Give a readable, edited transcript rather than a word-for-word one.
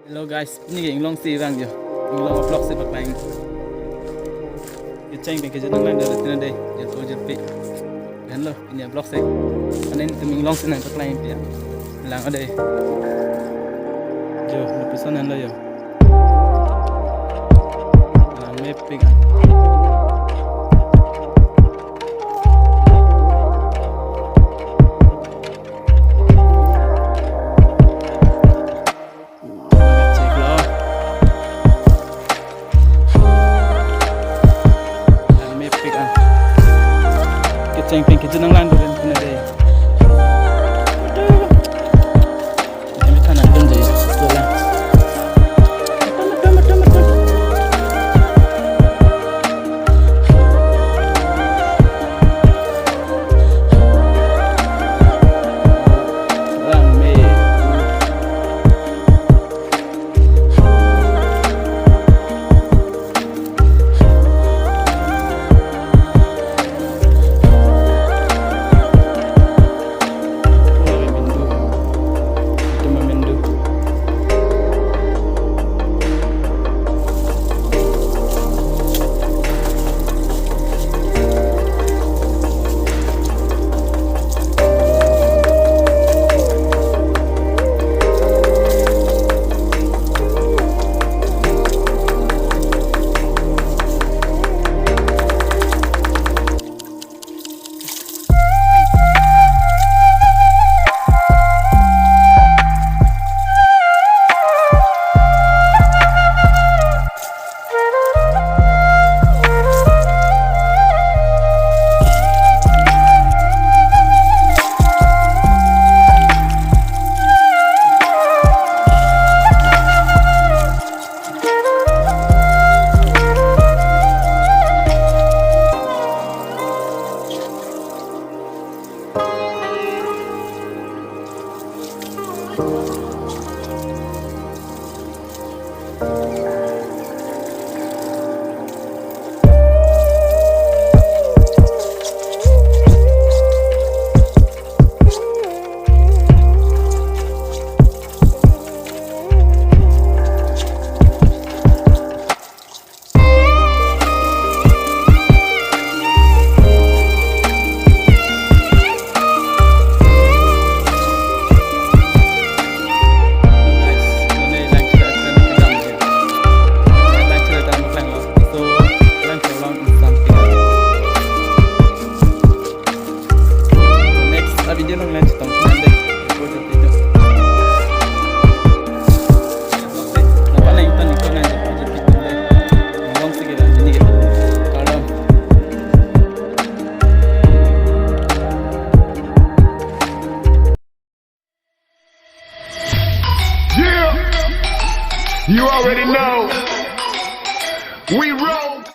Hello guys, ini yang long si bang jo, yang long vlog si bak lain. Kita ceng pengke jadang lain dari sini deh, jatuh jerpi. Hello, ini vlog si. Karena ini teming long si nang bak lain dia. Lang ada. Jo, lepasan hello yo. Lang mapping. Ceng peng kita nang landu dan kena deh. Ini tanah pun jadi sesuatu. Video nang lanjut tong nanti project itu. Apa nih kan ikut nanti project itu deh. Ngomong sih kita ini gitu. Kalau Yeah, you already know. We run.